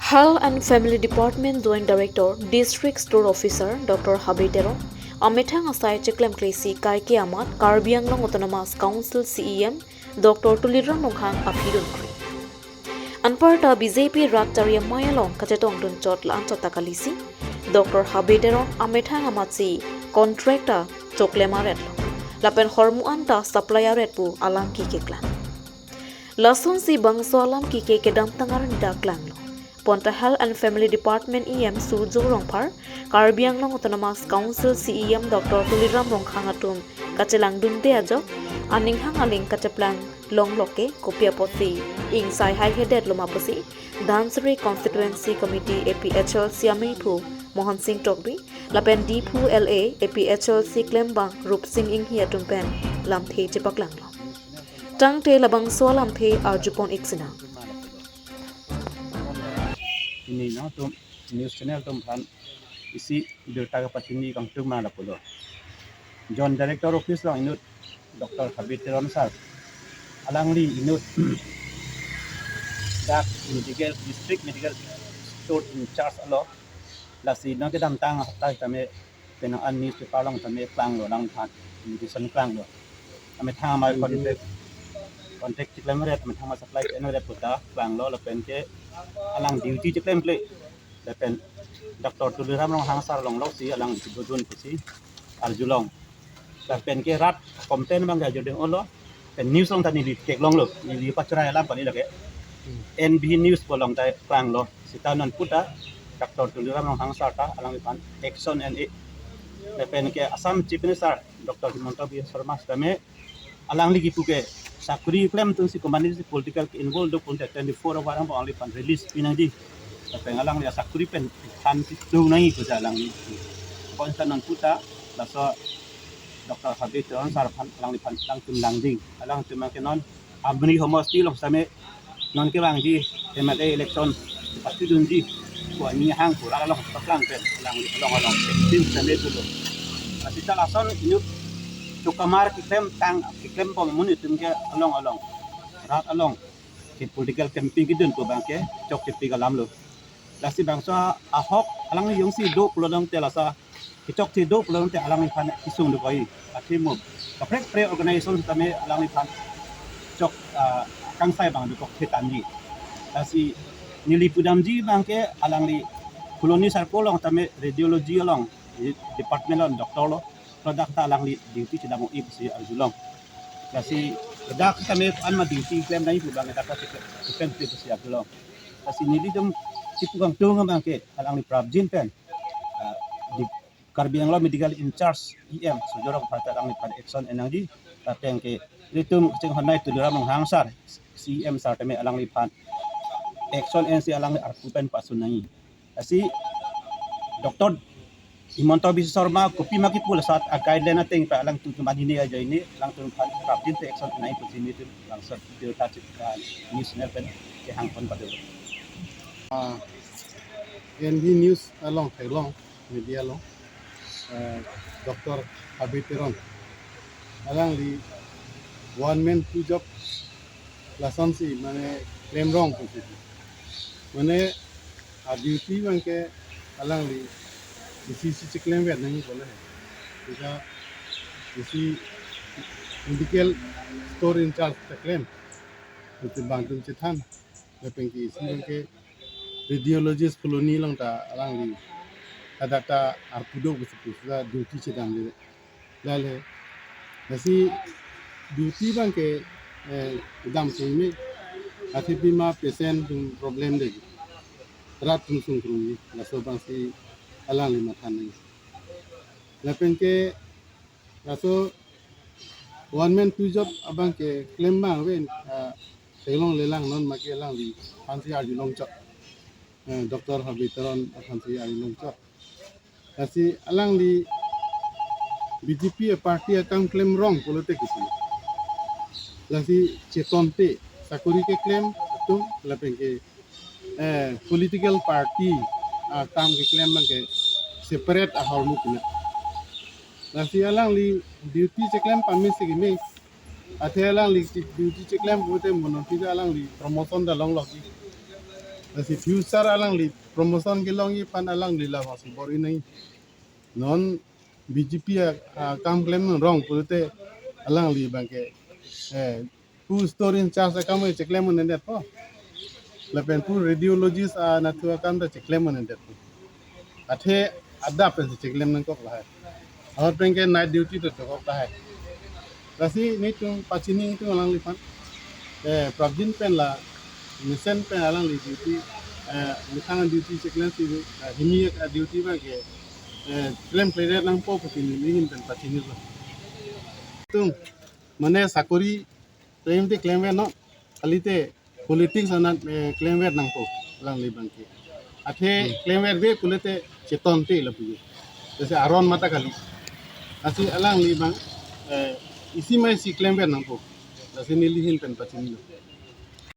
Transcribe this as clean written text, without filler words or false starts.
Health and Family Department Joint Director, District Store Officer Dr. Habitero, Amethang Asai Chiklem Klesi Kai Kiamat, Karbiang Long Autonomous Council CEM, Dr. Tuliram Longhang Apidun Kri. Anparta BJP Raktaria Mayalong Kachetong Dun Chot Lan Chotakalisi, Dr. Habitero Amethang Amatsi, Contractor Choklemaret, Lapen Hormuan ta Supplier Retpu Alam Kikeklan. Lason si bangso alam kike kedam tangaran daklang lo. Ponta Health and Family Department EM Surjo Rongpar, Karbiang Long Autonomous Council CEM Dr. Tuliram Longhang Atum, Kacelang Dunte Ajo, Aning Hangaling Kachaplang Long Loke, Kopia Posi, Ing Sai High Headed Lomaposi, Dhansari Constituency Committee APHL Siamipu, Mohan Singh Tokbi, Lapen Dipu LA APHL Si Klembang, Rup Singh Ing Hiatumpen, Lamthe Chipaklang lo. Tang te labang soalam the arjupon iksina. Ini no tum news channel tum kan isi berita ke patini kang tum mana pula. John Director Office lang inut Dr. Habitron Sar. Alangli inut dak district medical store in charge alo. Lasi no ke dam tang hatai kami penang an news paper lang kami klang lo lang than medicine klang lo. Kami thang mai kontak ciklam red mentang masa supply eno red puta klang lo lapen ke alang duty ciklam kle lapen Dr. Tuliram Longhang Sar long lo si alang dibudun pusi aljulong lapen ke rat komten bang ga jodeng olo pen news long tani di tek long lo ni pacrai alam pani lake NB news bolong tai klang lo sitanon puta Dr. Tuliram Longhang Sar ta alang pan action and lapen ke Assam Chief Minister Dr. Himanta Biswa Sarma kami alang lagi puke sakuri claim tu si komandan political involved do punta 24 orang po only pan release pinang di tapi ngalang dia sakuri pen tan si tu nai ko jalang ni konsa non puta laso Dr. Habib on sar pan alang di pan lang tum lang ding alang tum ke non abni homosti long same non ke bang di MLA election pasti dun di ko ni hang ko la long lang pen lang long tin same tu lo asita lason inut Tukamar kiklem tang kiklem pom mun itum ke along rat along ki political campaign kidun ko bangke chok ki pigalam lo lasi bangsa ahok alang yung si do pulong te lasa ki chok ti do pulong te alang fan isung do koi atimu kaprek pre organization tame alang fan chok kang sai bang do kok tani lasi nili pudamji bangke alang li koloni sarkolong tame radiology along department on doktor lo produk ta lang duty tidak mau ibu si aljulong kasi produk kami an ma duty claim na ibu bang dapat claim ibu si aljulong kasi nili dum tipukang tunga bangke alang ni prabjin pen di Karbiang lo medical in charge EM sujorong parta lang ni pan action energy tapeng ke litum ceng honai tu dura Longhang Sar CM sar teme alang ni pan action NC alang ni arkupen pasunai kasi doktor Himanta Biswa Sarma kopi maki pula saat guideline nating pa lang tu manini aja ini lang tu praptin te action nai po sini tu lang sa dia touch news pen ke hangpon pada NB News along Thailong media long Dr. Habitron alang di one man two job lasan si mane claim wrong pusi mane duty bang ke alang di इसी चिकलें भी नहीं बोले हैं इसका इसी medical store incharge Chicalim itu bantuan cetan lepas itu isi ke radiologist koloni lang ta alang di ada ta arpudo begitu sudah duty cetan di lalu nasi duty bang ke dam sini hati bima pasien tung problem deh rat tung sungkrungi lalu bang si alang lima tanah. Lepas ke, raso one man two job abang ke claim bang wen, selong lelang non makai lang di fancy arju long cok, Dr. Habitron fancy arju long cok. Kasi alang di BJP parti akan claim wrong politik itu. Lasi ceton te, sakuri ke claim itu lepas ke political party tam ke claim bang ke separate ahor mukina nasi alang li duty ceklam pamis segini ate alang li duty ceklam bote mono tidak alang li promotion da long logi Asi future alang li promotion kilong i pan alang li la masih bori nai non BJP kam claim wrong pute alang li bangke two story in charge kam e claim nendet po lapen pu radiologist na tu kam da claim nendet po athe ada pen claim nang kok lah और पेंके night duty तो कब है रसी नहीं तुम पचिनी तुम अlang li pan प्रॉब्लम पेन ला मिशन पेन अlang li ड्यूटी मिथांग ड्यूटी चेकलेन सी हिमी ड्यूटी बा के क्लेम प्लेयर नang po putini lihin pen pachini lo tung mane sakori claim te claim no kalite politics ana claim nang po alang li bangke athe claim be kulete cheton te la puju जैसे आरोन माता खाली asi alang li bang isi mai si claim nang po जैसे नीली हिल पेन पचिनी